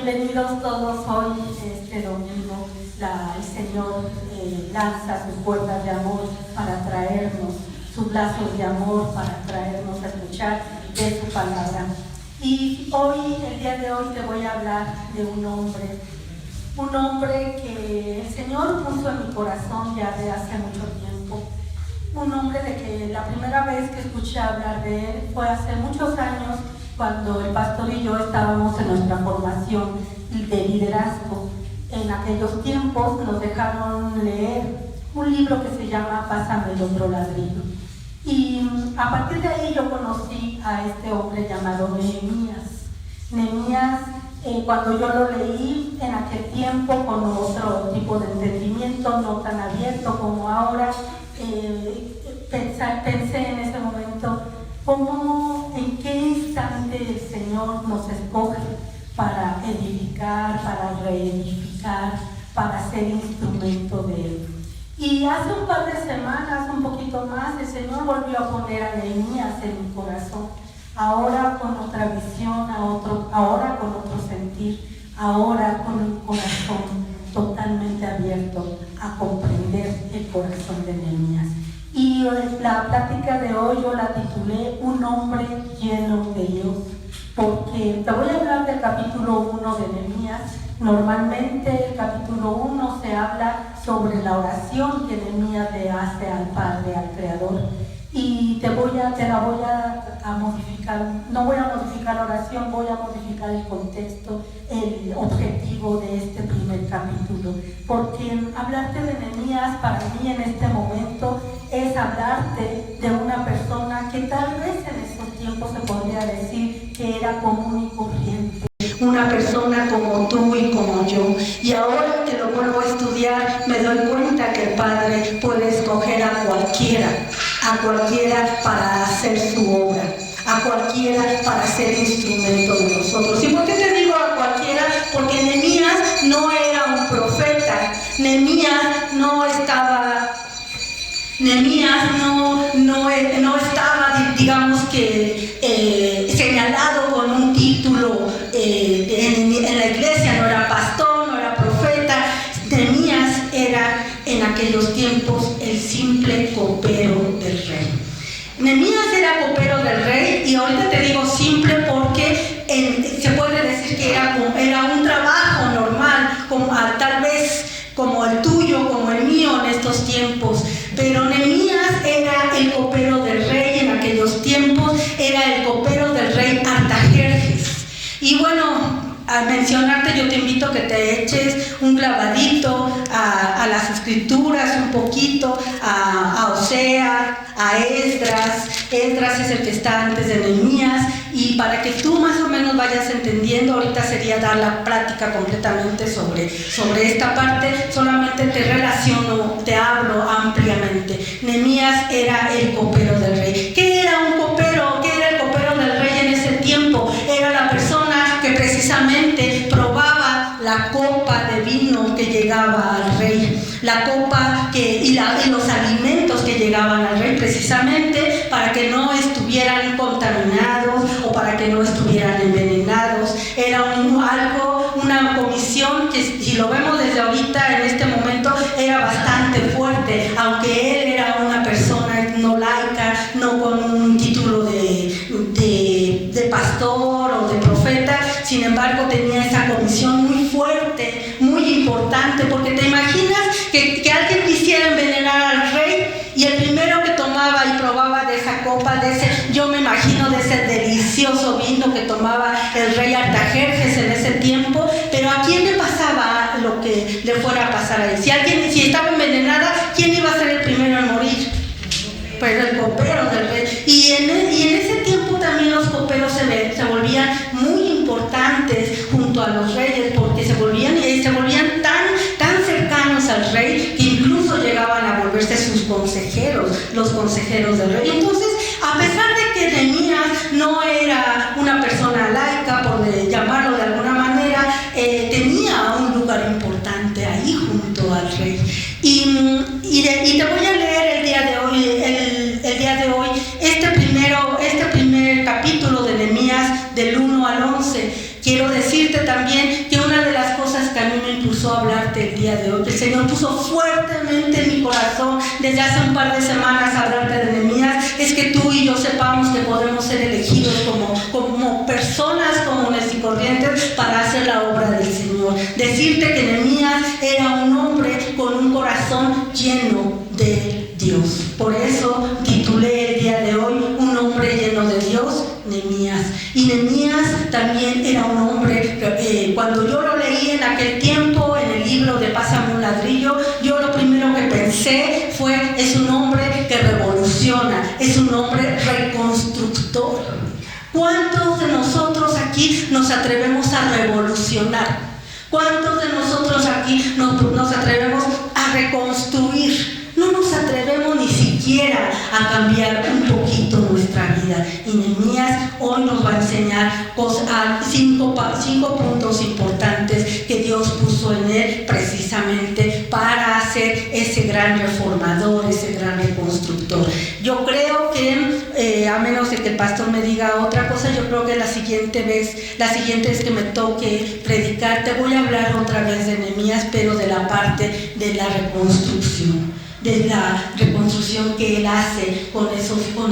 Bienvenidos todos hoy, este domingo. El Señor lanza sus puertas de amor para traernos, sus lazos de amor para traernos a escuchar de su palabra. Y hoy, el día de hoy, te voy a hablar de un hombre que el Señor puso en mi corazón ya de hace mucho tiempo. Un hombre de que la primera vez que escuché hablar de él fue hace muchos años, cuando el pastor y yo estábamos en nuestra formación de liderazgo. En aquellos tiempos nos dejaron leer un libro que se llama Pásame el otro ladrillo. Y a partir de ahí yo conocí a este hombre llamado Nehemías. Nehemías, cuando yo lo leí en aquel tiempo con otro tipo de entendimiento, no tan abierto como ahora, pensé en ese momento cómo, en qué instante el Señor nos escoge para edificar, para reedificar, para ser instrumento de Él. Y hace un par de semanas, un poquito más, el Señor volvió a poner a Nehemías en mi corazón, ahora con otra visión, ahora con otro sentir, ahora con un corazón totalmente abierto a comprender el corazón de Nehemías. Y la plática de hoy yo la titulé Un hombre lleno de Dios, porque te voy a hablar del capítulo 1 de Nehemías. Normalmente el capítulo 1 se habla sobre la oración que Nehemías le hace al Padre, al Creador. Y te la voy a modificar, no voy a modificar la oración, voy a modificar el contexto, el objetivo de este primer capítulo. Porque hablarte de Nehemías para mí en este momento es hablarte de una persona que tal vez en esos tiempos se podría decir que era común y corriente. Una persona como tú y como yo. Y ahora que lo vuelvo a estudiar, me doy cuenta que el Padre puede escoger a cualquiera para hacer su obra, a cualquiera para ser instrumento de nosotros. ¿Y por qué te digo a cualquiera? Porque Nehemías no era un profeta, Nehemías no estaba, digamos que señalado con un título en la iglesia, no era pastor, no era profeta. Nehemías era en aquellos tiempos el simple copero del rey. Nehemías era copero del rey, y ahorita te digo simple porque se puede decir que era un trabajo normal, tal vez como el tuyo, como el mío en estos tiempos. Pero Nehemías era el copero del rey en aquellos tiempos, era el copero del rey Artajerjes. Y bueno, al mencionarte, yo te invito a que te eches un clavadito a las escrituras, un poquito a Osea, a Esdras. Esdras es el que está antes de Nehemías, y para que tú más o menos vayas entendiendo, ahorita sería dar la plática completamente sobre esta parte. Solamente te hablo ampliamente. Nehemías era el copero del rey. ¿Qué era un copero? ¿Qué era el copero del rey en ese tiempo? Era la persona que precisamente probaba la copa de vino que llegaba al rey, la copa y los alimentos que llegaban al rey, precisamente para que no estuvieran contaminados o para que no estuvieran envenenados. Era una comisión que, si lo vemos desde ahorita, en este momento, era bastante fuerte, aunque él era una persona no laica, no con un título de pastor o de profeta. Sin embargo, tenía esa comisión muy fuerte, muy importante, porque te imaginas que alguien quisiera envenenar al rey, y el primero que tomaba y probaba de esa copa, yo me imagino de ese delicioso vino que tomaba el rey Artajerjes en ese tiempo. Pero ¿a quién le pasaba lo que le fuera a pasar a él? Si estaba envenenada, ¿quién iba a ser el primero en morir? Pero el copero del rey. Y en ese tiempo también los coperos se volvían muy importantes junto a los reyes, porque se volvían tan cercanos al rey que incluso llegaban a volverse sus consejeros, los consejeros del rey. Entonces, a pesar de que Nehemías no era una persona laica, por llamarlo de alguna manera, tenía un lugar importante ahí junto al rey. Y te voy a leer el día de hoy este primer capítulo de Nehemías, del 1 al 11. Quiero decir decirte también que una de las cosas que a mí me impulsó a hablarte el día de hoy, que el Señor puso fuertemente en mi corazón desde hace un par de semanas a hablarte de Nehemías, es que tú y yo sepamos que podemos ser elegidos como personas comunes y corrientes para hacer la obra del Señor. Decirte que Nehemías era un hombre con un corazón lleno de Dios. Por eso titulé el día de hoy Un hombre lleno de Dios, Nehemías. Y Nehemías también era un hombre, cuando yo lo leí en aquel tiempo en el libro de Pásame un ladrillo, yo lo primero que pensé fue, es un hombre que revoluciona, es un hombre reconstructor. ¿Cuántos de nosotros aquí nos atrevemos a revolucionar? ¿Cuántos de nosotros aquí nos atrevemos a reconstruir? No nos atrevemos ni siquiera a cambiar un poquito nuestra vida. Y Nehemías hoy nos va a enseñar cinco puntos importantes que Dios puso en él precisamente para ser ese gran reformador, ese gran reconstructor. Yo creo que, a menos de que el pastor me diga otra cosa, yo creo que la siguiente vez que me toque predicar, te voy a hablar otra vez de Nehemías, pero de la parte de la reconstrucción. De la reconstrucción que él hace con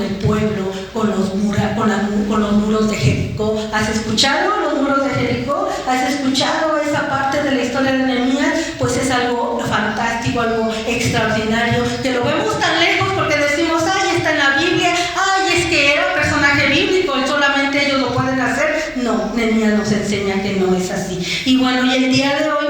el pueblo, con los muros de Jericó. ¿Has escuchado los muros de Jericó? ¿Has escuchado esa parte de la historia de Nehemías? Pues es algo fantástico, algo extraordinario, que lo vemos tan lejos porque decimos, ay, está en la Biblia, ay, es que era personaje bíblico y solamente ellos lo pueden hacer. No, Nehemías nos enseña que no es así. Y bueno, y el día de hoy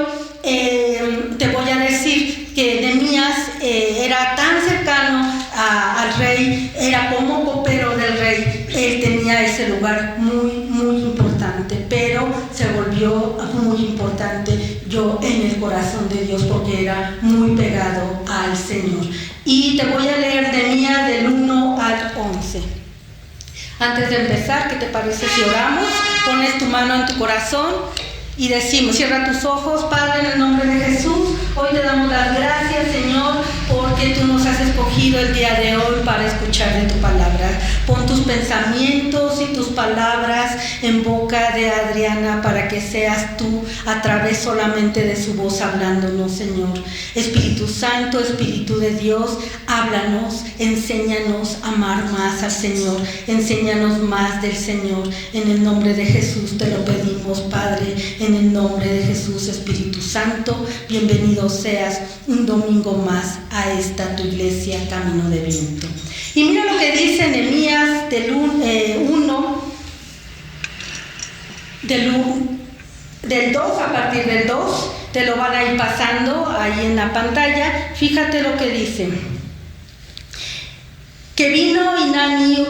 te voy a decir que Nehemías era tan cercano al rey, era como copero del rey, él tenía ese lugar muy, muy importante, pero se volvió muy importante en el corazón de Dios porque era muy pegado al Señor. Y te voy a leer Nehemías del 1 al 11. Antes de empezar, ¿qué te parece si oramos? Pones tu mano en tu corazón y decimos, cierra tus ojos. Padre, en el nombre de Jesús, hoy te damos las gracias, Señor, porque tú nos has escogido el día de hoy para escuchar de tu palabra. Pon tus pensamientos y tus palabras en boca de Adriana para que seas tú a través solamente de su voz hablándonos, Señor. Espíritu Santo, Espíritu de Dios, háblanos, enséñanos a amar más al Señor, enséñanos más del Señor. En el nombre de Jesús te lo pedimos, Padre. En el nombre de Jesús, Espíritu Santo, bienvenido seas un domingo más a esta tu iglesia, Camino de Viento. Y mira lo que dice Nehemías del 2, a partir del 2, te lo van a ir pasando ahí en la pantalla. Fíjate lo que dice. Que vino Inani,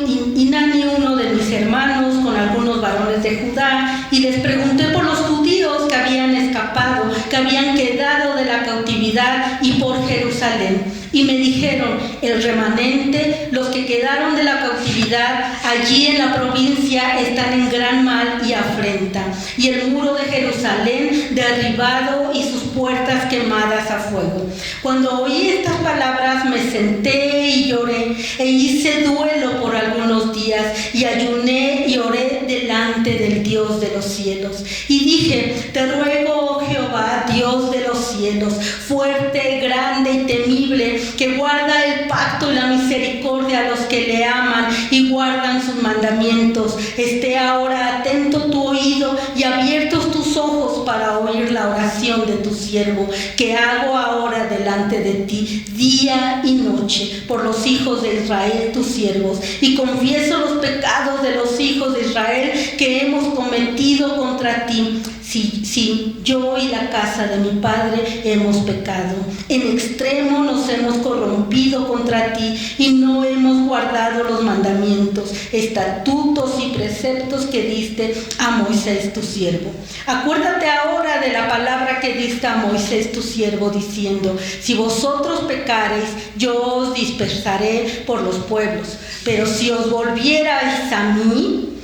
uno de mis hermanos, con algunos varones de Judá, y les pregunté por los judíos que habían escapado, que habían quedado de la cautividad y por Jerusalén. Y me dijeron, el remanente, los que quedaron de la cautividad allí en la provincia están en gran mal y afrenta, y el muro de Jerusalén derribado y sus puertas quemadas a fuego. Cuando oí estas palabras me senté y lloré, e hice duelo por algunos días, y ayuné y oré delante del Dios de los cielos. Y dije, te ruego, oh Jehová, Dios de los cielos, fuerte, grande y temible, que guarda el pacto y la misericordia a los que le aman y guardan sus mandamientos, esté ahora atento tu oído y abiertos tus ojos para oír la oración de tu siervo, que hago ahora delante de ti día y noche por los hijos de Israel, tus siervos, y confieso los pecados de los hijos de Israel que hemos cometido contra ti. Sí, yo y la casa de mi padre hemos pecado. En extremo nos hemos corrompido contra ti y no hemos guardado los mandamientos, estatutos y preceptos que diste a Moisés tu siervo. Acuérdate ahora de la palabra que diste a Moisés tu siervo, diciendo, si vosotros pecareis, yo os dispersaré por los pueblos. Pero si os volvierais a mí,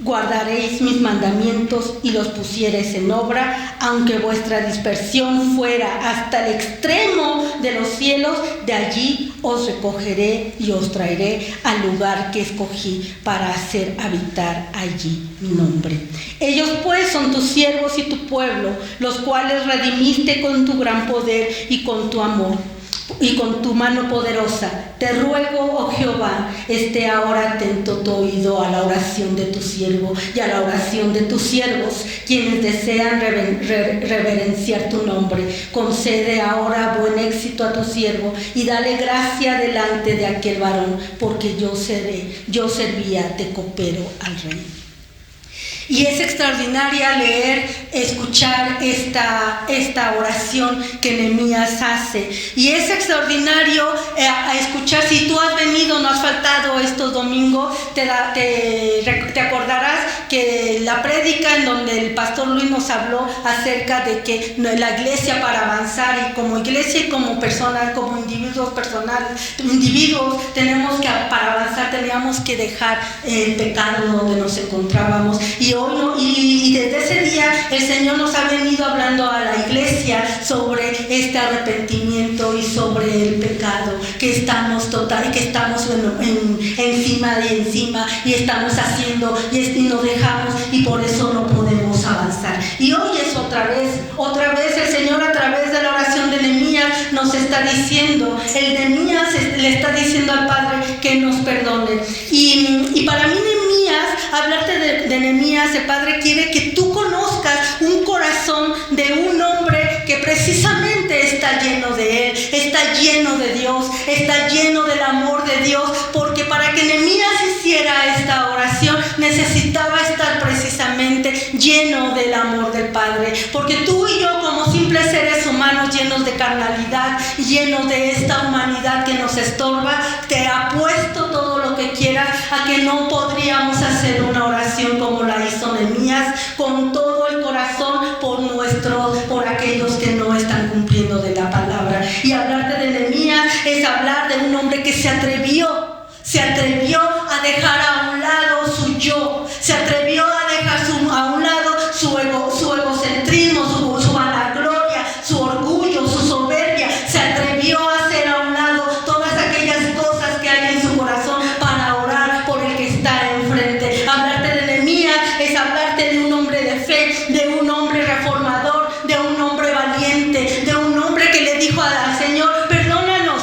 guardaréis mis mandamientos y los pusiereis en obra, aunque vuestra dispersión fuera hasta el extremo de los cielos, de allí os recogeré y os traeré al lugar que escogí para hacer habitar allí mi nombre. Ellos pues son tus siervos y tu pueblo, los cuales redimiste con tu gran poder y con tu amor y con tu mano poderosa. Te ruego, oh Jehová, esté ahora atento tu oído a la oración de tu siervo y a la oración de tus siervos, quienes desean reverenciar tu nombre. Concede ahora buen éxito a tu siervo y dale gracia delante de aquel varón, porque yo servía de copero al rey. Y es extraordinaria escuchar esta oración que Nehemías hace. Y es extraordinario escuchar, si tú has venido, no has faltado estos domingos, te acordarás que la prédica en donde el pastor Luis nos habló acerca de que la iglesia, para avanzar, y como iglesia y como personas, como individuos tenemos que, para avanzar, teníamos que dejar el pecado donde nos encontrábamos. Y desde ese día el Señor nos ha venido hablando a la iglesia sobre este arrepentimiento y sobre el pecado, que estamos encima y estamos haciendo y nos dejamos, y por eso no podemos avanzar. Y hoy es otra vez el Señor, a través de la oración de Nehemías, nos está diciendo, Nehemías le está diciendo al Padre que nos perdone. Y para mí hablarte de Nehemías, el Padre quiere que tú conozcas un corazón de un hombre que precisamente está lleno de Él, está lleno de Dios, está lleno del amor de Dios, porque para que Nehemías hiciera esta oración necesitaba estar precisamente lleno del amor del Padre, porque tú y yo, como simples seres humanos llenos de carnalidad, llenos de esta humanidad que nos estorba, te apuesto todo lo que quieras a que no podríamos hacer una oración como la hizo Nehemías, con todo el corazón por aquellos que no están cumpliendo de la palabra. Y hablarte de Nehemías es hablar de un hombre que se atrevió a dejar a un lado su yo, se atrevió a dejar a un lado su egocentrismo, su vanagloria, su orgullo, su soberbia, se atrevió a hacer a un lado todas aquellas cosas que hay en su corazón para orar por el que está enfrente. Hablarte de Nehemías es hablarte de un hombre de fe, de un hombre reformador, de un hombre valiente, de un hombre que le dijo al Señor: perdónanos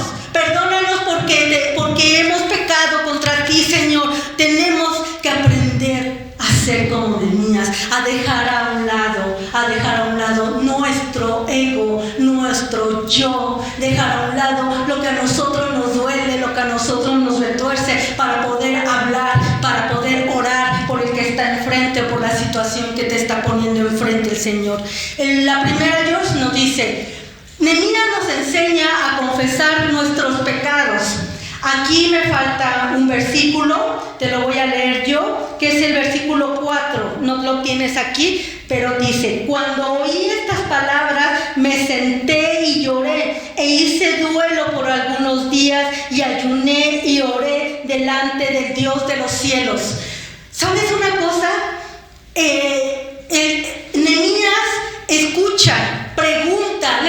porque hemos pecado contra ti, Señor. Tenemos que aprender a ser como Nehemías, a dejar a un lado nuestro ego, nuestro yo, dejar a un lado lo que a nosotros nos duele, lo que a nosotros nos retuerce, para poder hablar, para poder orar por el que está enfrente o por la situación que te está poniendo enfrente el Señor. En la primera Dios nos dice, Nehemías nos enseña a confesar nuestros pecados. Aquí me falta un versículo, te lo voy a leer yo, que es el versículo 4, no lo tienes aquí, pero dice: cuando oí estas palabras me senté y lloré e hice duelo por algunos días y ayuné y oré delante del Dios de los cielos. ¿Sabes una cosa? Nehemías escucha, pregunta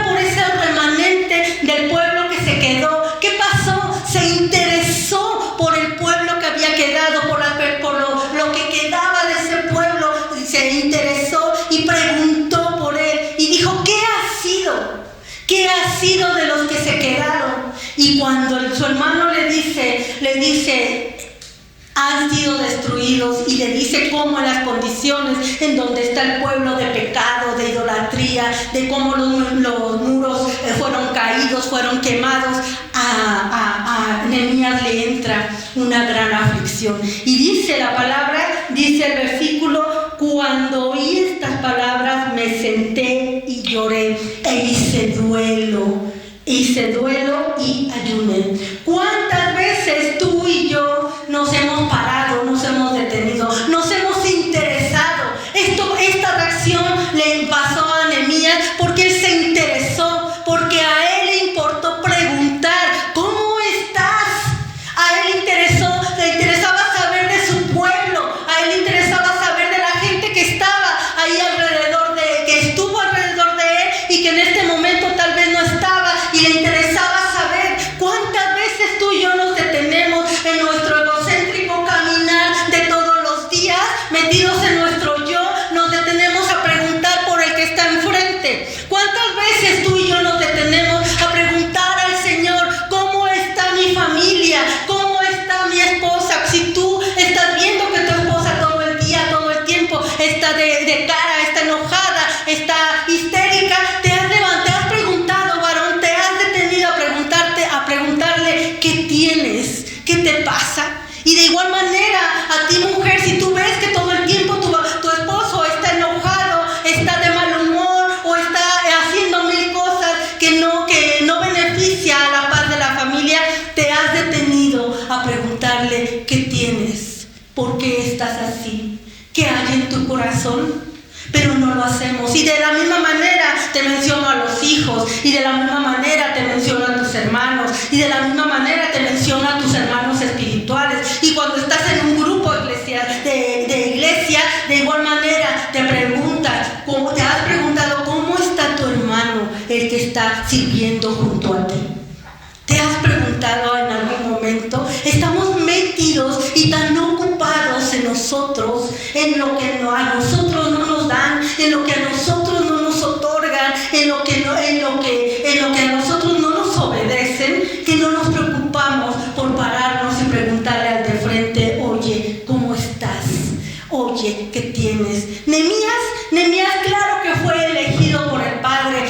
por ese remanente del pueblo que se quedó. ¿Qué pasó? Se interesó por el pueblo que había quedado, por lo que quedaba de ese pueblo. Se interesó y preguntó por él y dijo: ¿qué ha sido? ¿Qué ha sido de los que se quedaron? Y cuando su hermano le dice han sido destruidos, y le dice cómo las condiciones en donde está el pueblo de pecado, de idolatría, de cómo los muros fueron caídos, fueron quemados, a Nehemías le entra una gran aflicción. Y dice la palabra, dice el versículo: cuando oí estas palabras me senté y lloré e hice duelo y ayuné. ¿Cuántas veces tú y yo nos hemos parado, nos hemos detenido, nos hemos interesado? Esta reacción le pasó a Nehemías porque él se interesó, porque a él le importó preguntar: ¿cómo estás? A él le interesaba saber de su pueblo, de cara, está enojada, está histérica. ¿Te has preguntado, varón? ¿Te has detenido a preguntarle qué tienes? ¿Qué te pasa? Y de igual manera, a ti, mujer, si tú ves que todo el tiempo tu esposo está enojado, está de mal humor o está haciendo mil cosas que no beneficia a la paz de la familia, te has detenido a preguntarle qué tienes, por qué estás así, qué hay en tu corazón. Pero no lo hacemos. Y de la misma manera te menciono a los hijos, y de la misma manera te menciono a tus hermanos, y de la misma manera te menciono a tus hermanos espirituales. Y cuando estás en un grupo de iglesia, de igual manera te has preguntado cómo está tu hermano, el que está sirviendo junto a ti. ¿Te has preguntado en algún momento? Estamos metidos y tan ocupados en nosotros, en lo que a nosotros no nos dan, en lo que a nosotros no nos otorgan, en lo que a nosotros no nos obedecen, que no nos preocupamos por pararnos y preguntarle al de frente: oye, ¿cómo estás? Oye, ¿qué tienes? Nehemías, claro que fue elegido por el Padre,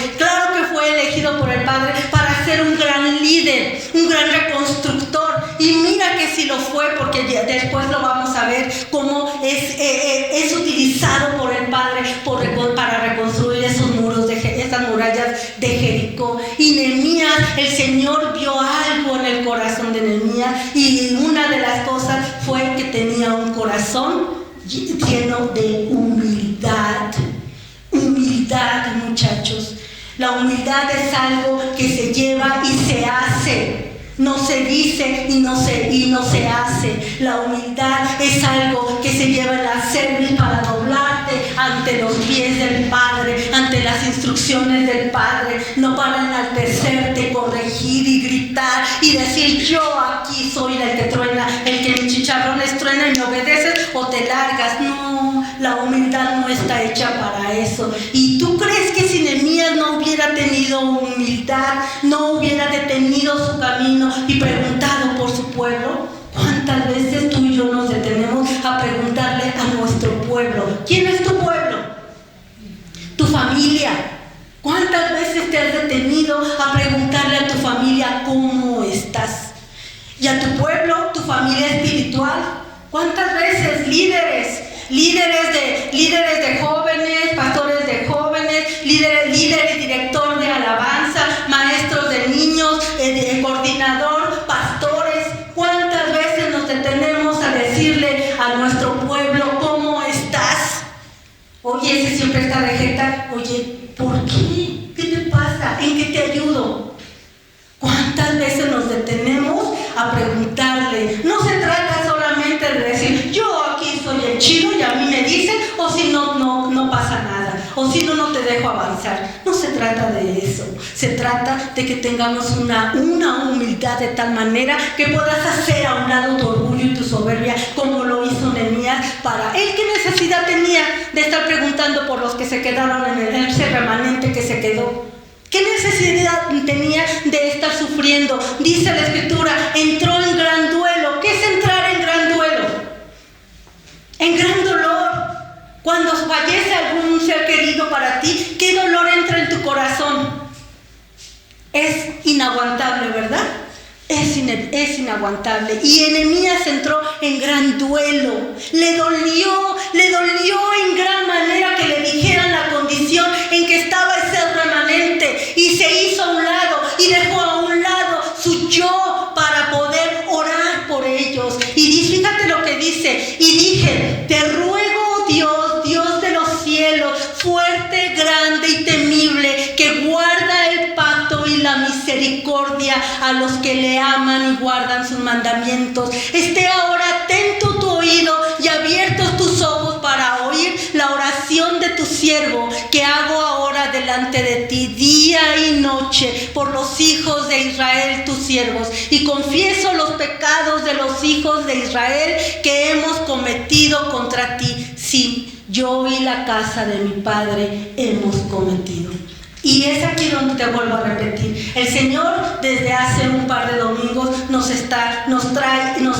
para ser un gran líder, un gran reconstructor. Y mira que sí lo fue, porque después lo vamos a ver cómo es utilizado por el Padre para reconstruir esas murallas de Jericó. Y Nehemías, el Señor vio algo en el corazón de Nehemías, y una de las cosas fue que tenía un corazón lleno de humildad. Humildad, muchachos. La humildad es algo que se lleva y se hace. No se dice y no se hace. La humildad es algo que se lleva en la cerviz para doblarte ante los pies del Padre, ante las instrucciones del Padre. No para enaltecerte, corregir y gritar y decir: yo aquí soy el que truena, el que mis chicharrones truenan y me obedeces o te largas. No, la humildad no está hecha para eso. ¿Y tú crees que si Nehemías no hubiera tenido humildad, no hubiera detenido su camino y preguntado por su pueblo? ¿Cuántas veces tú y yo nos detenemos a preguntarle a nuestro pueblo? ¿Quién es tu pueblo? Tu familia. ¿Cuántas veces te has detenido a preguntarle a tu familia cómo estás? Y a tu pueblo, tu familia espiritual. ¿Cuántas veces líderes de jóvenes, pastores de jóvenes, líderes, director de alabanza, maestros de niños, coordinador, pastores? ¿Cuántas veces nos detenemos a decirle a nuestro pueblo cómo estás? Oye, ese siempre está de jeta. Oye, ¿por qué? ¿Qué te pasa? ¿En qué te ayudo? ¿Cuántas veces nos detenemos a preguntarle? No se trata solamente de decir: yo aquí soy el chido y a mí me dicen, o si no pasa nada, o si no te dejo avanzar. No se trata de eso. Se trata de que tengamos una humildad de tal manera que puedas hacer a un lado tu orgullo y tu soberbia, como lo hizo Nehemías. Para él, ¿qué necesidad tenía de estar preguntando por los que se quedaron en ese remanente que se quedó? ¿Qué necesidad tenía de estar sufriendo? Dice la Escritura: entró en gran duelo. ¿Qué es entrar en gran duelo? En gran dolor. Cuando fallece algún ser querido para ti, ¿qué dolor entra en tu corazón? Es inaguantable, ¿verdad? Es inaguantable. Y Nehemías entró en gran duelo. Le dolió en gran manera que le dijeran la condición en que estaba ese remanente, y se hizo a un lado y dejó a un lado su yo para poder orar por ellos. Y fíjate lo que dice: y dije: te ruego, Dios de los cielos, fuerte, grande y temible, que guarda el pacto y la misericordia a los que le aman y guardan sus mandamientos, esté ahora atento tu oído y abiertos tus ojos para oír la oración de tu siervo que hago ahora delante de ti día y noche por los hijos de Israel, tus siervos, y confieso los pecados de los hijos de Israel que hemos cometido contra ti. Sí, yo y la casa de mi padre hemos cometido. Y es aquí donde te vuelvo a repetir. El Señor desde hace un par de domingos nos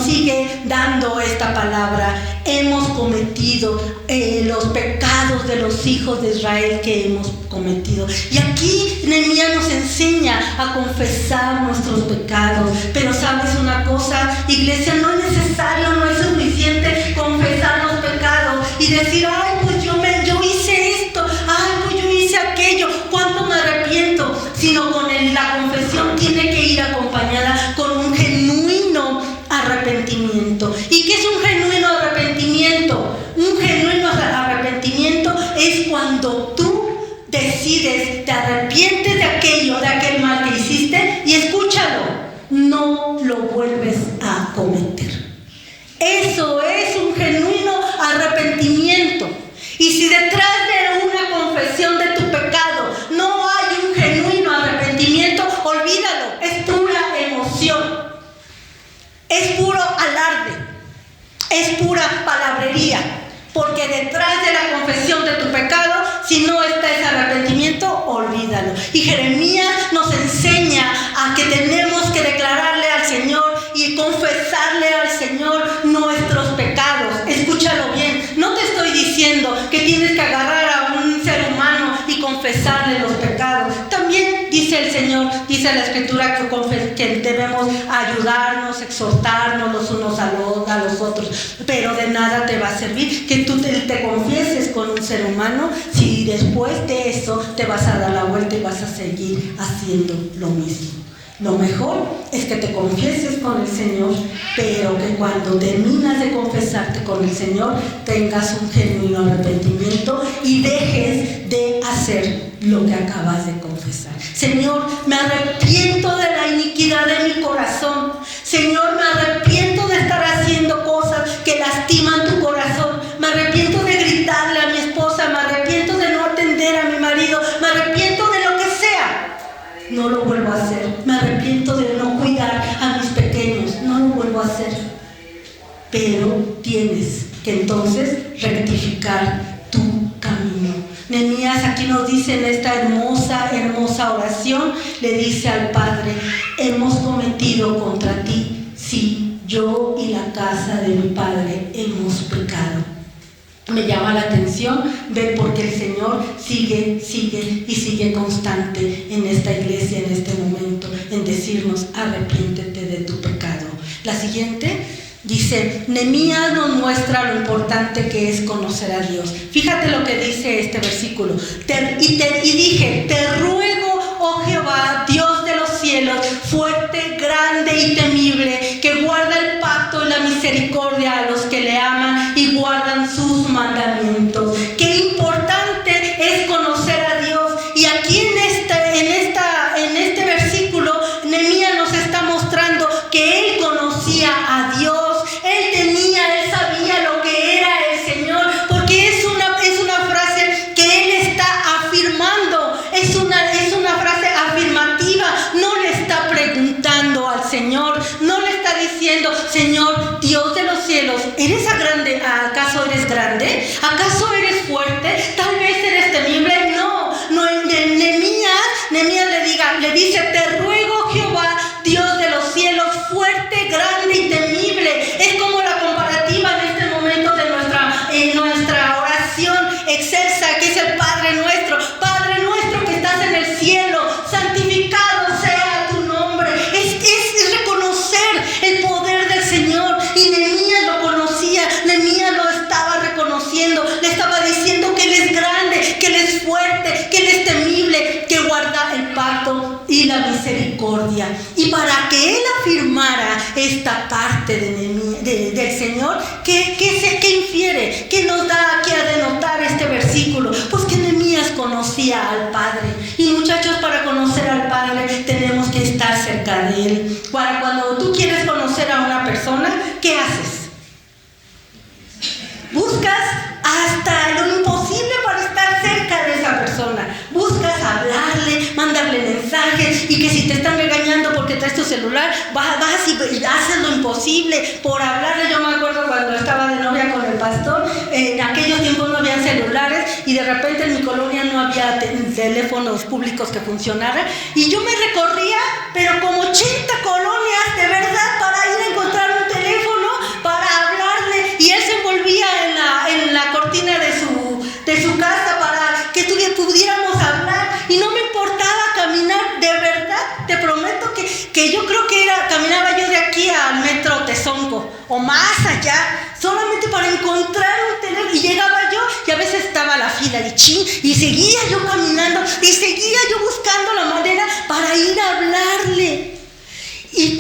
sigue dando esta palabra. Hemos cometido los pecados de los hijos de Israel que hemos cometido. Y aquí Nehemías nos enseña a confesar nuestros pecados. Pero ¿sabes una cosa, iglesia? No es necesario, no es suficiente confesar los pecados y decir, ay, pues yo hice esto, ay, pues yo hice aquello, ¿cuánto me arrepiento? Sino la confesión tiene que ir acompañada con un genuino arrepentimiento. ¿Y qué es un genuino arrepentimiento? Un genuino arrepentimiento es cuando tú decides, te arrepientes de aquel mal que hiciste y escúchalo, no lo vuelves a cometer. Eso es un genuino arrepentimiento. Y si detrás de una confesión de tu pecado no hay un genuino arrepentimiento, olvídalo, es pura emoción, es puro alarde, es pura palabrería, porque detrás de la confesión de tu pecado, si no está ese arrepentimiento, olvídalo. Y Jeremías nos enseña a que tenemos que declararle al Señor y confesarle al Señor nuestros pecados. Escúchalo bien, no te estoy diciendo que tienes que agarrar a un ser humano y confesarle los pecados. También dice el Señor, dice la Escritura que debemos ayudarnos, exhortarnos los unos a los otros, pero de nada te va a servir que tú te confieses con un ser humano si después de eso te vas a dar la vuelta y vas a seguir haciendo lo mismo. Lo mejor es que te confieses con el Señor, pero que cuando terminas de confesarte con el Señor tengas un genuino arrepentimiento y dejes de hacer lo que acabas de confesar. Señor, me arrepiento de la iniquidad de mi corazón. Señor, me arrepiento de estar haciendo cosas que lastiman tu corazón. Me arrepiento de gritarle a mi esposa, me arrepiento de no atender a mi marido, me arrepiento de lo que sea. No lo vuelvo a hacer. Me arrepiento de no cuidar a mis pequeños. No lo vuelvo a hacer. Pero tienes que entonces rectificar tu camino. Nehemías aquí nos dice en esta hermosa oración, le dice al Padre, hemos cometido contra ti, sí, yo y la casa de mi Padre hemos pecado. Me llama la atención ver por qué el Señor sigue constante en esta iglesia, en este momento, en decirnos, arrepiéntete de tu pecado. La siguiente dice, Nehemías nos muestra lo importante que es conocer a Dios. Fíjate lo que dice este versículo. Y dije, te ruego, oh Jehová, Dios de los cielos, fuerte, grande y temible, que guarda el pacto y la misericordia a los que le aman y guardan sus mandamientos. Qué importante es conocer a Dios. Y aquí en este versículo, Nehemías nos está mostrando que él conocía a Dios. Él sabía lo que era el Señor, porque es una frase que él está afirmando, es una frase afirmativa. No le está preguntando al Señor, no le está diciendo, Señor, Dios de los cielos, ¿acaso eres grande? ¿Acaso eres fuerte? ¿Tal vez eres temible? No, Nehemías le dice, te ruego, Jehová, Dios de los cielos, fuerte, grande y temible. Es como la comparativa en este momento de nuestra oración excelsa, que es el Padre nuestro que estás en el cielo, santificado sea tu nombre. Es reconocer el poder del Señor, y Nehemías lo conocía, Nehemías lo estaba reconociendo, le estaba diciendo que Él es grande, que Él es fuerte, que Él es temible, que guarda el pacto y la misericordia. Y para que él afirmara esta parte del Señor, ¿qué infiere? ¿Qué nos da aquí a denotar este versículo? Pues que Nehemías conocía al Padre. Y muchachos, para conocer al Padre tenemos que estar cerca de Él. Cuando tú quieres conocer a una persona, ¿qué haces? Buscas hasta lo imposible para estar cerca de esa persona. Buscas hablarle, mandarle mensajes, y que si te están regañando porque traes tu celular, vas y haces lo imposible por hablarle. Yo me acuerdo cuando estaba de novia con el pastor, en aquellos tiempos no había celulares, y de repente en mi colonia no había teléfonos públicos que funcionaran, y yo me recorría, pero como 80 colonias, de verdad, para ir a encontrar un teléfono, para hablarle, y él se envolvía en la cortina de su casa para que pudiéramos hablar, y no me importaba caminar, de verdad, te prometo que yo creo que caminaba yo de aquí al metro Tezonco, o más allá, solamente para encontrar un teléfono, y llegaba yo, y a veces estaba la fila de y seguía yo caminando, y seguía yo buscando la manera para ir a hablarle, y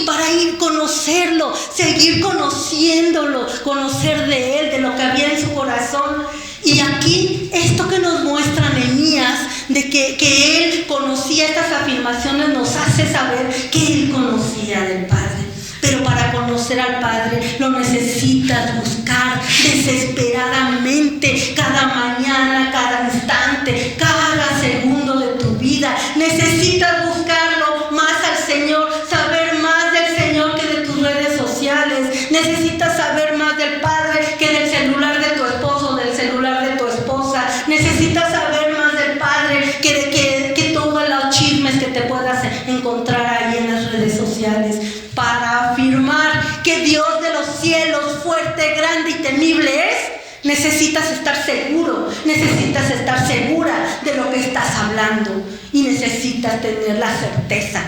para ir a conocerlo, seguir conociéndolo, conocer de él, de lo que había en su corazón. Y aquí, esto que nos muestra Nehemías, de que él conocía estas afirmaciones, nos hace saber que él conocía del Padre. Pero para conocer al Padre lo necesitas buscar desesperadamente, cada mañana, cada instante, cada segundo de tu vida. Necesitas buscarlo más al Señor, saber más del Señor que de tus redes sociales. Necesitas saber más del Padre que del celular de tu esposo, del celular de tu esposa. Necesitas saber más del Padre que todos los chismes que te puedas encontrar ahí en las redes sociales. Para afirmar que Dios de los cielos, fuerte, grande y temible es, necesitas estar seguro, necesitas estar segura de lo que estás hablando, y necesitas tener la certeza.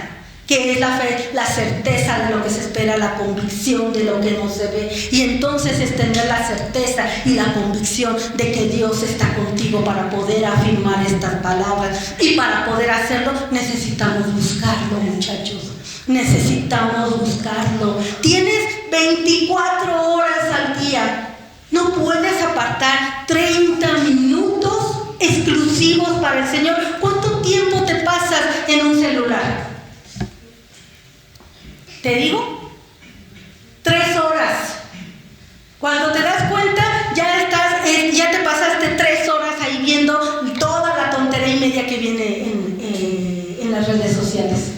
¿Qué es la fe? La certeza de lo que se espera, la convicción de lo que no se ve. Y entonces es tener la certeza y la convicción de que Dios está contigo para poder afirmar estas palabras. Y para poder hacerlo necesitamos buscarlo, muchachos. Necesitamos buscarlo. Tienes 24 horas al día. No puedes apartar 30 minutos exclusivos para el Señor. ¿Cuánto tiempo te pasas en un celular? ¿Te digo? 3 horas. Cuando te das cuenta, ya te pasaste 3 horas ahí viendo toda la tontería y media que viene en las redes sociales.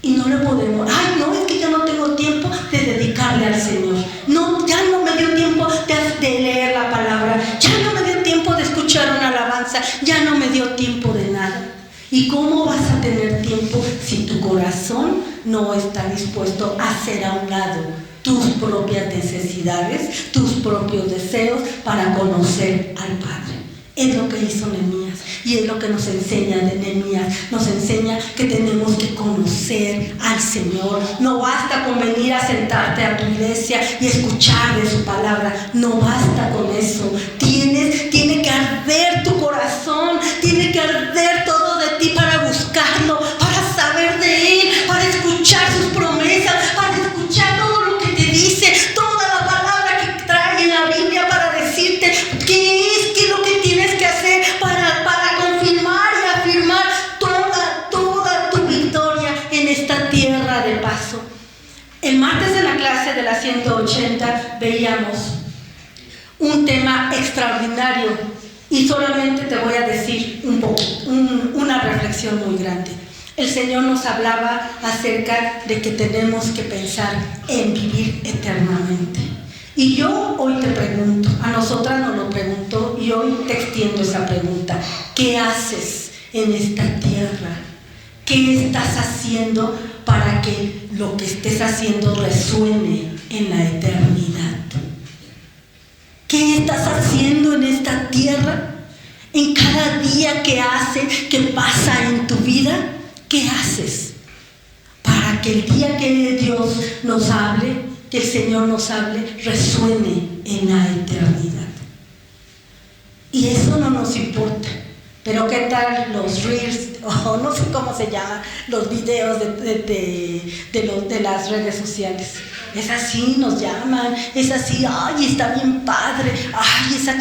Y no le podemos, no, es que ya no tengo tiempo de dedicarle al Señor. No, ya no me dio tiempo de leer la palabra. Ya no me dio tiempo de escuchar una alabanza. Ya no me dio tiempo de nada. ¿Y cómo vas a tener tiempo si tu corazón no está dispuesto a hacer a un lado tus propias necesidades, tus propios deseos para conocer al Padre? Es lo que hizo Nehemías, y es lo que nos enseña de Nehemías. Nos enseña que tenemos que conocer al Señor. No basta con venir a sentarte a tu iglesia y escuchar de su palabra. No basta con eso. Tiene que arder tu corazón, tiene que arder todo de ti para buscarlo, para saber de Él, para escuchar sus promesas, para escuchar todo lo que te dice, toda la palabra que trae en la Biblia para decirte qué es lo que tienes que hacer para confirmar y afirmar toda tu victoria en esta tierra de paso. El martes de la clase de la 180 veíamos un tema extraordinario, y solamente te voy a decir una reflexión muy grande. El Señor nos hablaba acerca de que tenemos que pensar en vivir eternamente. Y yo hoy te pregunto, a nosotras nos lo preguntó, y hoy te extiendo esa pregunta. ¿Qué haces en esta tierra? ¿Qué estás haciendo para que lo que estés haciendo resuene en la eternidad? ¿Qué estás haciendo en esta tierra? En cada día que pasa en tu vida, ¿qué haces? Para que el día que Dios nos hable, que el Señor nos hable, resuene en la eternidad. Y eso no nos importa. Pero ¿qué tal los reels, o no sé cómo se llaman, los videos de las redes sociales? Es así, nos llaman, es así, ay, está bien padre, ay, esa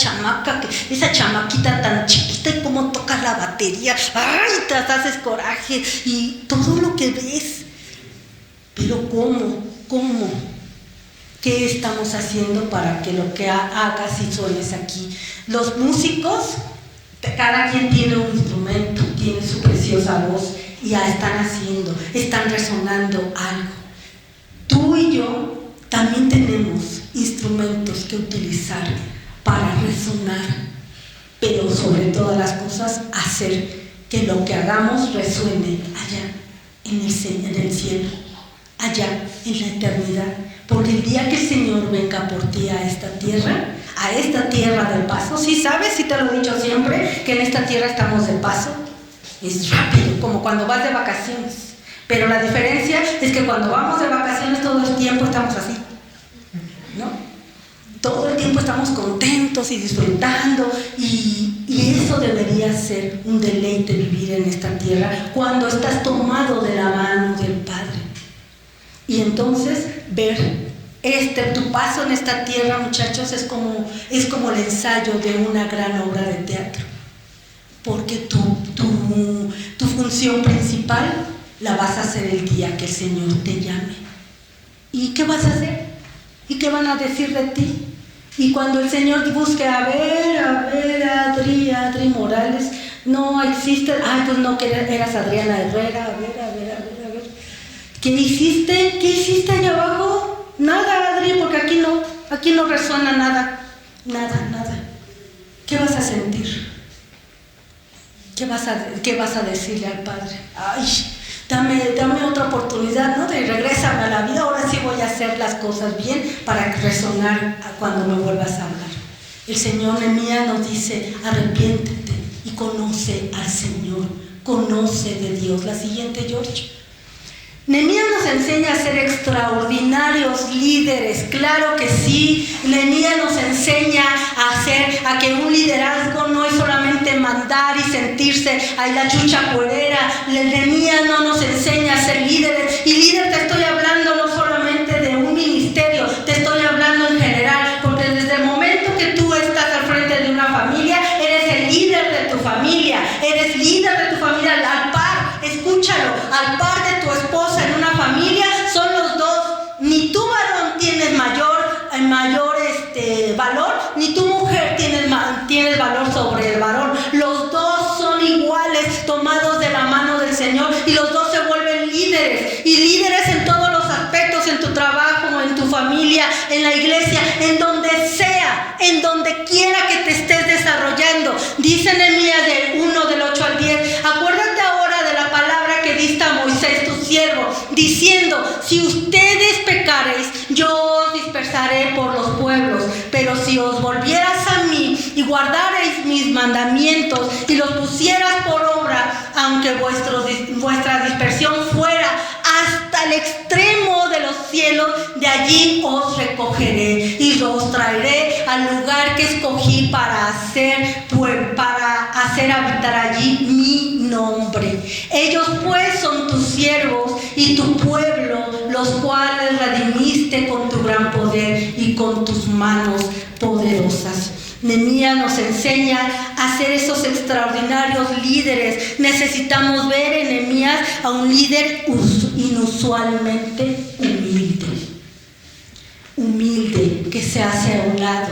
chamaquita tan chiquita, y cómo tocas la batería, ay, te haces coraje, y todo lo que ves. Pero ¿cómo? ¿Qué estamos haciendo para que lo que hagas y suenes aquí? Los músicos, cada quien tiene un instrumento, tiene su preciosa voz, y ya están resonando algo. Tú y yo también tenemos instrumentos que utilizar para resonar pero sobre todas las cosas hacer que lo que hagamos resuene allá en el cielo, allá en la eternidad. Porque el día que el Señor venga por ti a esta tierra de paso, ¿sí sabes? Sí te lo he dicho siempre, que en esta tierra estamos de paso. Es rápido, como cuando vas de vacaciones. Pero la diferencia es que cuando vamos de vacaciones todo el tiempo estamos así, ¿no? Todo el tiempo estamos contentos y disfrutando, y eso debería ser un deleite vivir en esta tierra cuando estás tomado de la mano del Padre. Y entonces ver tu paso en esta tierra, muchachos, es como el ensayo de una gran obra de teatro, porque tu función principal la vas a hacer el día que el Señor te llame. ¿Y qué vas a hacer? ¿Y qué van a decir de ti? Y cuando el Señor busque, a ver, Adri Morales, no existe, pues no, que eras Adriana Herrera, a ver. ¿Qué hiciste allá abajo? Nada, Adri, porque aquí no resuena nada. ¿Qué vas a sentir? ¿Qué vas a decirle al Padre? Ay, dame otra oportunidad, ¿no? Regrésame a la vida, ahora sí voy a hacer las cosas bien para resonar cuando me vuelvas a hablar. El Señor Nehemías nos dice, arrepiéntete y conoce al Señor, conoce de Dios. La siguiente, George. Nehemías nos enseña a ser extraordinarios líderes, claro que sí. Nehemías nos enseña a que un liderazgo no es solamente mandar y sentirse ahí la chucha cuerera. Nehemías no nos enseña a ser líderes, y líder te estoy hablando no solamente de un ministerio, te estoy hablando en general, porque desde el momento que tú estás al frente de una familia, eres el líder de tu familia, eres líder de tu familia al par, escúchalo, al par de tu esposa en una familia, son los dos. Ni tu varón tienes mayor valor, ni tu mujer tienes valor sobre el varón. Los dos son iguales, tomados de la mano del Señor, y los dos se vuelven líderes, y líderes en todos los aspectos, en tu trabajo, en tu familia, en la iglesia, en donde sea, en donde quiera que te estés desarrollando. Dice Nehemías del 1, del 8 al 10, acuérdate ahora de la palabra que diste a Moisés tu siervo, diciendo, si ustedes pecareis, yo os dispersaré por los pueblos, pero si os volvieras a mí y guardareis mis mandamientos y los pusieras por obra, aunque vuestra dispersión fuera hasta el extremo de los cielos, de allí os recogeré y os traeré al lugar que escogí para hacer habitar allí mi nombre. Ellos pues son tus siervos y tu pueblo, los cuales redimiste con tu gran poder y con tus manos poderosas. Nehemías nos enseña a ser esos extraordinarios líderes. Necesitamos ver en Nehemías a un líder inusualmente humilde, que se hace a un lado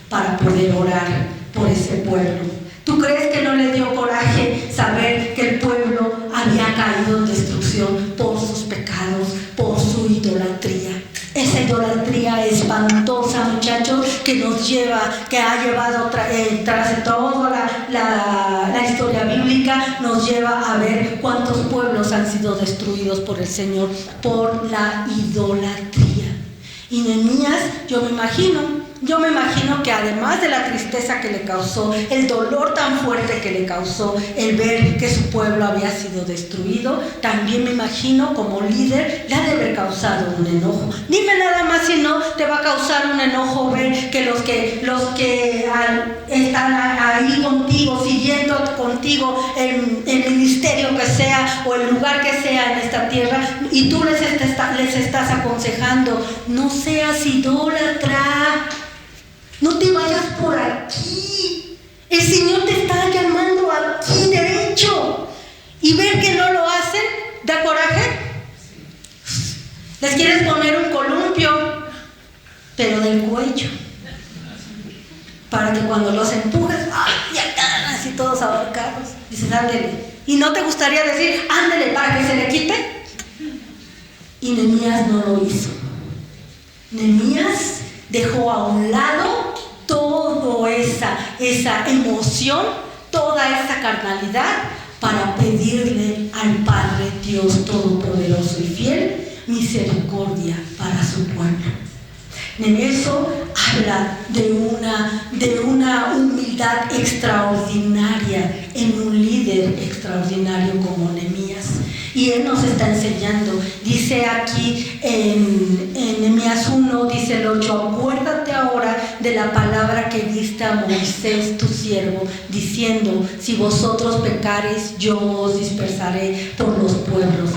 para poder orar por ese pueblo. ¿Tú crees que no le dio coraje saber que el pueblo había caído en destrucción por sus pecados, por su idolatría? Esa idolatría espantosa, muchachos, que ha llevado tras toda la historia bíblica, nos lleva a ver cuántos pueblos han sido destruidos por el Señor por la idolatría. Y Nehemías, yo me imagino que además de la tristeza que le causó, el dolor tan fuerte que le causó el ver que su pueblo había sido destruido, también me imagino como líder le ha de haber causado un enojo. Dime nada más si no te va a causar un enojo ver que los que están ahí contigo, siguiendo contigo el ministerio que sea o el lugar que sea en esta tierra, y tú les estás aconsejando, no seas idólatra. No te vayas por aquí. El Señor te está llamando aquí derecho. Y ver que no lo hacen, ¿da coraje? Les quieres poner un columpio, pero del cuello, para que cuando los empujes, ¡ay! Ya quedan así todos abarcados. Dices, ándele. ¿Y no te gustaría decir, ándele, para que se le quite? Y Nehemías no lo hizo. Nehemías dejó a un lado todo esa emoción, toda esa carnalidad, para pedirle al Padre Dios Todopoderoso y Fiel misericordia para su pueblo. En eso habla de una humildad extraordinaria en un líder extraordinario como Nehemías. Y él nos está enseñando, dice aquí en Nehemías 1, dice el 8, acuérdate ahora de la palabra que diste a Moisés tu siervo, diciendo, si vosotros pecareis, yo os dispersaré por los pueblos.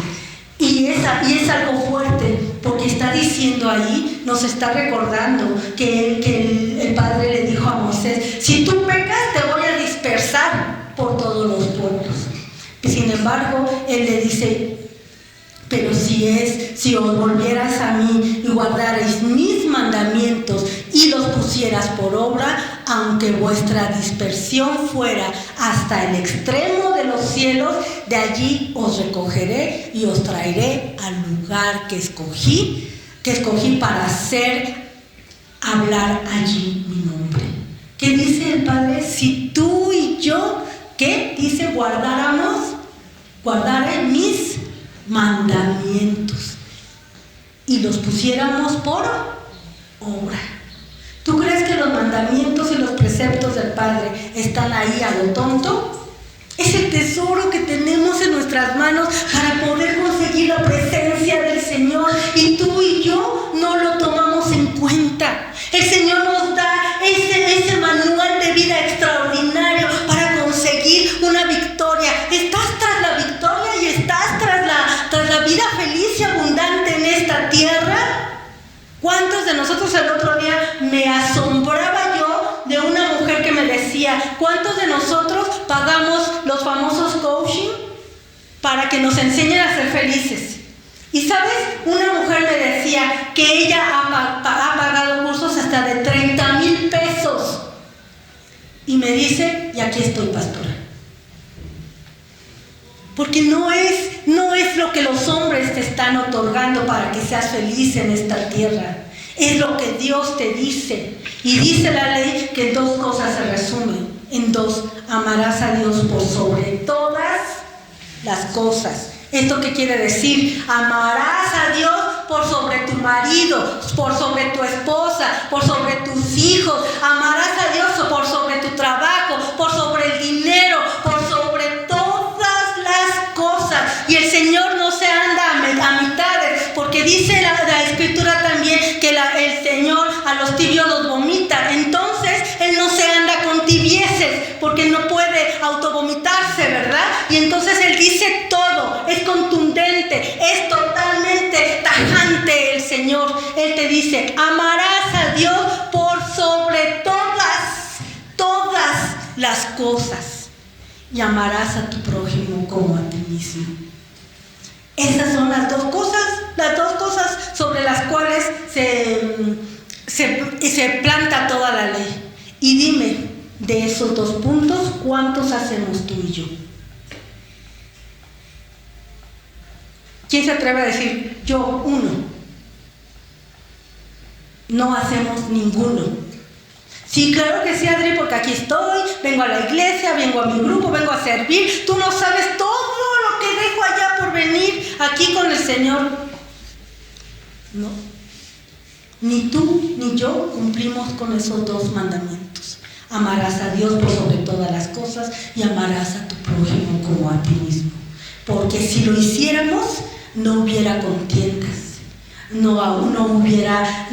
Y es algo fuerte, porque está diciendo ahí, nos está recordando que el Padre le dijo a Moisés, si tú pecas te voy a dispersar por todos los pueblos. Sin embargo, él le dice, pero si os volvieras a mí y guardarais mis mandamientos y los pusieras por obra, aunque vuestra dispersión fuera hasta el extremo de los cielos, de allí os recogeré y os traeré al lugar que escogí para hacer hablar allí mi nombre. ¿Qué dice el Padre? Si tú y yo, ¿qué dice? Guardaré mis mandamientos y los pusiéramos por obra. ¿Tú crees que los mandamientos y los preceptos del Padre están ahí a lo tonto? Es el tesoro que tenemos en nuestras manos para poder conseguir la presencia del Señor, y tú y yo no lo tomamos en cuenta. El Señor nos da ese manual de vida extraordinario para conseguir una victoria. Estás tras la victoria y estás tras la vida feliz y abundante en esta tierra. ¿Cuántos de nosotros el otro día me asombraba yo de una mujer que me decía, ¿cuántos de nosotros pagamos los famosos coaching para que nos enseñen a ser felices? Y sabes, una mujer me decía que ella ha pagado cursos hasta de 30,000 pesos. Y me dice, y aquí estoy, pastora. Porque no es lo que los hombres te están otorgando para que seas feliz en esta tierra. Es lo que Dios te dice. Y dice la ley que en dos cosas se resume. En dos, amarás a Dios por sobre todas las cosas. ¿Esto qué quiere decir? Amarás a Dios por sobre tu marido, por sobre tu esposa, por sobre tus hijos. Amarás a Dios por sobre tu trabajo, por sobre el dinero, por sobre todas las cosas. Y el Señor no se anda a mitades, porque dice la Escritura también que el Señor a los tibios los vomita. Entonces Él no se anda con tibieces, porque no puede autovomitarse, ¿verdad? Y entonces Él dice todo, es contundente, es totalmente tajante el Señor. Él te dice, amarás a Dios por sobre todas las cosas, y amarás a tu prójimo como a ti mismo. Esas son las dos cosas sobre las cuales se planta toda la ley. Y dime, de esos dos puntos, ¿cuántos hacemos tú y yo? ¿Quién se atreve a decir, yo, uno? No hacemos ninguno. Sí, claro que sí, Adri, porque aquí estoy, vengo a la iglesia, vengo a mi grupo, vengo a servir. Tú no sabes todo lo que dejo allá por venir aquí con el Señor. No. Ni tú ni yo cumplimos con esos dos mandamientos. Amarás a Dios por sobre todas las cosas y amarás a tu prójimo como a ti mismo. Porque si lo hiciéramos, no hubiera contiendas, no hubiera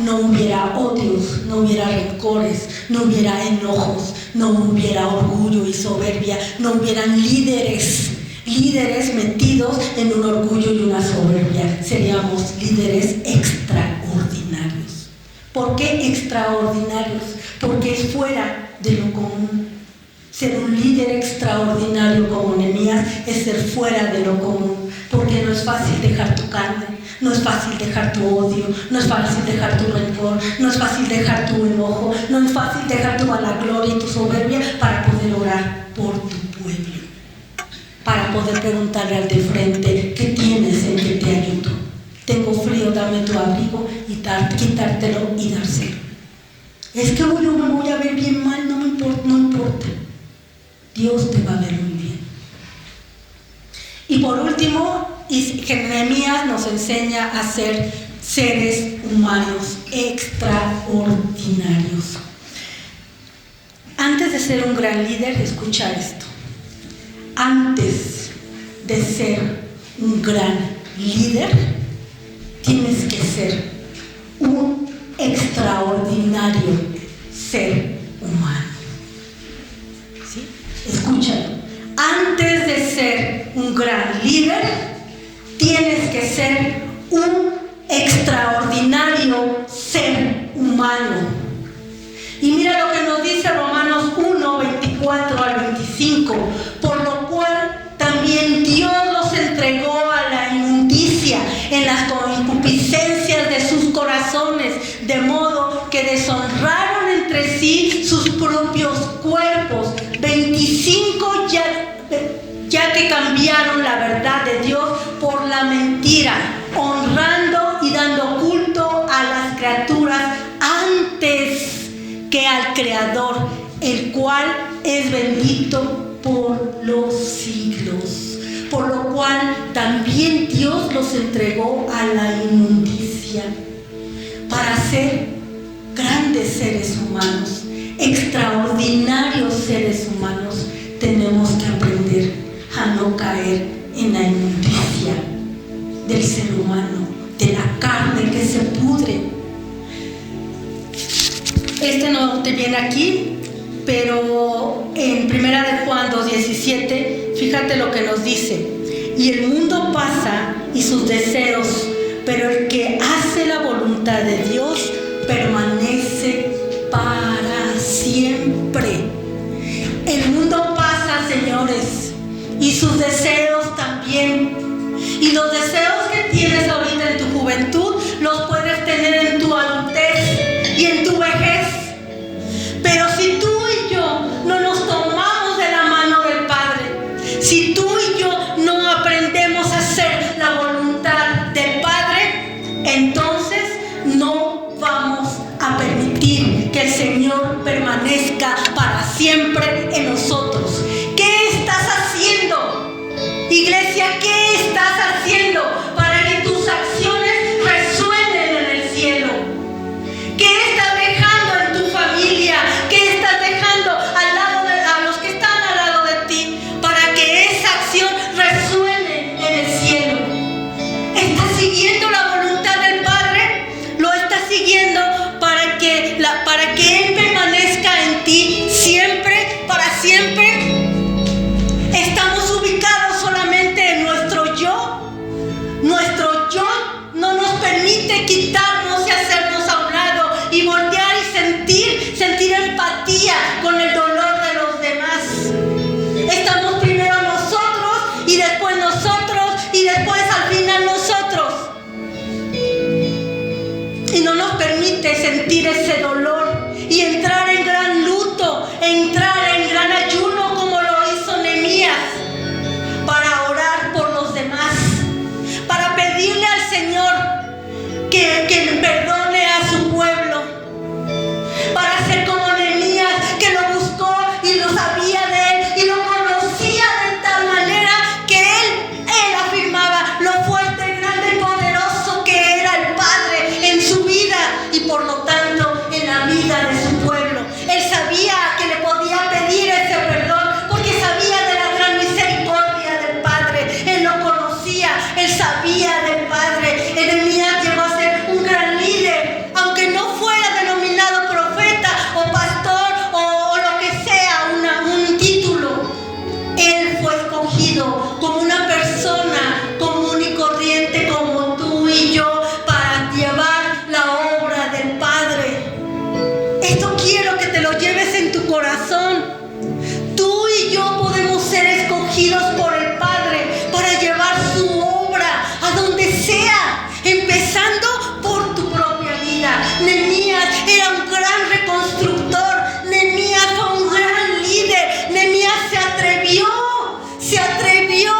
odios, no hubiera rencores, no hubiera enojos, no hubiera orgullo y soberbia, no hubieran líderes metidos en un orgullo y una soberbia. Seríamos líderes extraordinarios. ¿Por qué extraordinarios? Porque es fuera de lo común. Ser un líder extraordinario como Nehemías es ser fuera de lo común, porque no es fácil dejar tu carne, no es fácil dejar tu odio, no es fácil dejar tu rencor, no es fácil dejar tu enojo, no es fácil dejar tu vanagloria y tu soberbia para poder orar por tu pueblo, para poder preguntarle al de frente, ¿qué tienes en que te ayudo? Tengo frío, dame tu abrigo, y quitártelo y dárselo. Es que yo me voy a ver bien mal, no importa. Dios te va a ver muy bien. Y por último, Nehemías nos enseña a ser seres humanos extraordinarios. Antes de ser un gran líder, escucha esto. Antes de ser un gran líder, tienes que ser un extraordinario ser humano. ¿Sí? Escúchalo. Antes de ser un gran líder, tienes que ser un extraordinario ser humano. Y mira lo que nos dice Romanos 1, 24 al 25. Por lo cual también Dios los entregó a la inmundicia en las concupiscencias de sus corazones, de modo que deshonraron entre sí sus propios cuerpos. 25 ya que cambiaron la verdad de Dios por la mentira, honrando y dando culto a las criaturas antes que al Creador, el cual es bendito por los siglos. Por lo cual también Dios los entregó a la inmundicia para ser grandes seres humanos, extraordinarios seres humanos. Tenemos que aprender a no caer en la inmundicia del ser humano, de la carne que se pudre. No te viene aquí, pero en 1 de Juan 2:17, fíjate lo que nos dice. Y el mundo pasa y sus deseos, pero el que hace la voluntad de Dios permanece para siempre. El mundo pasa, señores, y sus deseos también. Y los deseos que tienes ahorita en tu juventud los puedes tener en tu adultez y en tu vejez. Pero si tú y yo no nos tomamos de la mano del Padre, si tú y yo no aprendemos a hacer la voluntad del Padre, entonces no vamos a permitir que el Señor permanezca para siempre en nosotros. ¿Qué estás haciendo, iglesia? ¿Qué estás haciendo para que tus acciones resuenen en el cielo? ¿Qué estás dejando en tu familia? ¿Qué estás dejando a los que están al lado de ti para que esa acción resuene en el cielo? ¿Estás siguiendo la voluntad del Padre? ¿Lo estás siguiendo para que Él permanezca en ti siempre, para siempre? ¿Estamos ubicados solamente en nuestro yo? Nuestro yo no nos permite quitarnos y hacernos a un lado y voltear y sentir empatía con el dolor de los demás. Estamos primero nosotros y después al final nosotros. Y no nos permite sentir ese dolor y entrar en gran luto, entrar en gran ayuno como lo hizo Nehemías, para orar por los demás, para pedirle al Señor que perdone a su pueblo, para ser como Nehemías, que lo buscó y lo sabía de él y lo conocía de tal manera que él afirmaba lo fuerte, grande y poderoso que era el Padre en su vida y por lo tanto en la vida de su pueblo. Él sabía que le podía pedir ese perdón porque sabía de la gran misericordia del Padre. Él lo conocía, él sabía del Padre. Nehemías llegó a ser un gran líder, aunque no fuera denominado profeta o pastor o lo que sea, un título. Él fue escogido como una persona común y corriente como tú y yo para llevar la obra del Padre. Esto quiero que te lo lleves en tu corazón. Tú y yo podemos ser escogidos por el Padre para llevar su obra a donde sea, empezando por tu propia vida. Nehemías era un gran reconstructor. Nehemías fue un gran líder. Nehemías se atrevió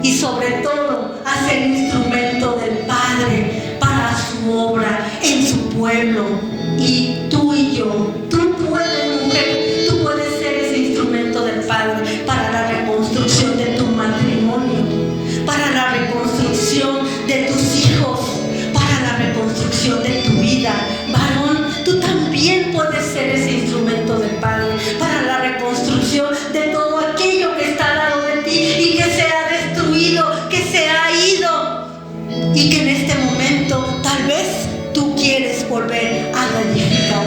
y sobre todo a ser instrumento del Padre para su obra en su pueblo. Y tú y yo, tú puedes, mujer, tú puedes ser ese instrumento del Padre para la reconstrucción de tu matrimonio, para la reconstrucción de tus hijos, para la reconstrucción de tu vida. Varón, tú también puedes ser ese instrumento del Padre para la reconstrucción de todo aquello que está al lado de ti y que se ha destruido, que se ha ido, y que en este momento tal vez tú quieres volver a reedificar.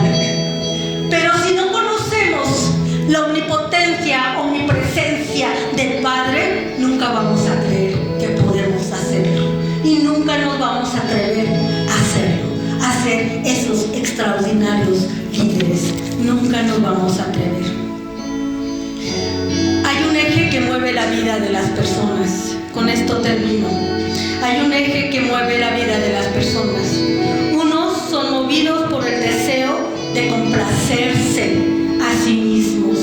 Pero si no conocemos la omnipotencia, omnipresencia del Padre, nunca vamos a creer que podemos hacerlo y nunca nos vamos a atrever a hacerlo, a ser esos extraordinarios líderes. Nunca nos vamos a atrever. Hay un eje que mueve la vida de las personas. Con esto termino. Hay un eje que mueve la vida de las personas. Unos son movidos por el deseo de complacerse a sí mismos.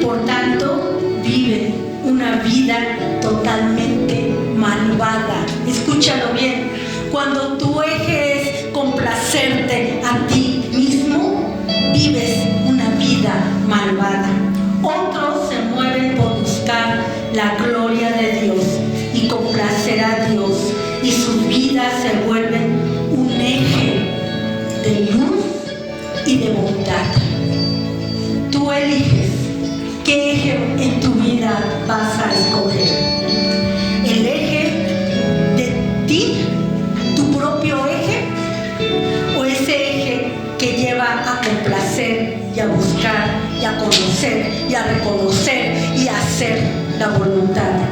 Por tanto, viven una vida totalmente malvada. Escúchalo bien. Cuando tu eje es complacerte a ti mismo, vives una vida malvada. Otros se mueven por buscar la gloria de Dios y complacer a Dios, y sus vidas se vuelven un eje de luz y de bondad. Tú eliges qué eje en tu vida vas a escoger. El eje de ti, tu propio eje, o ese eje que lleva a complacer y a buscar y a conocer y a reconocer y a hacer la voluntad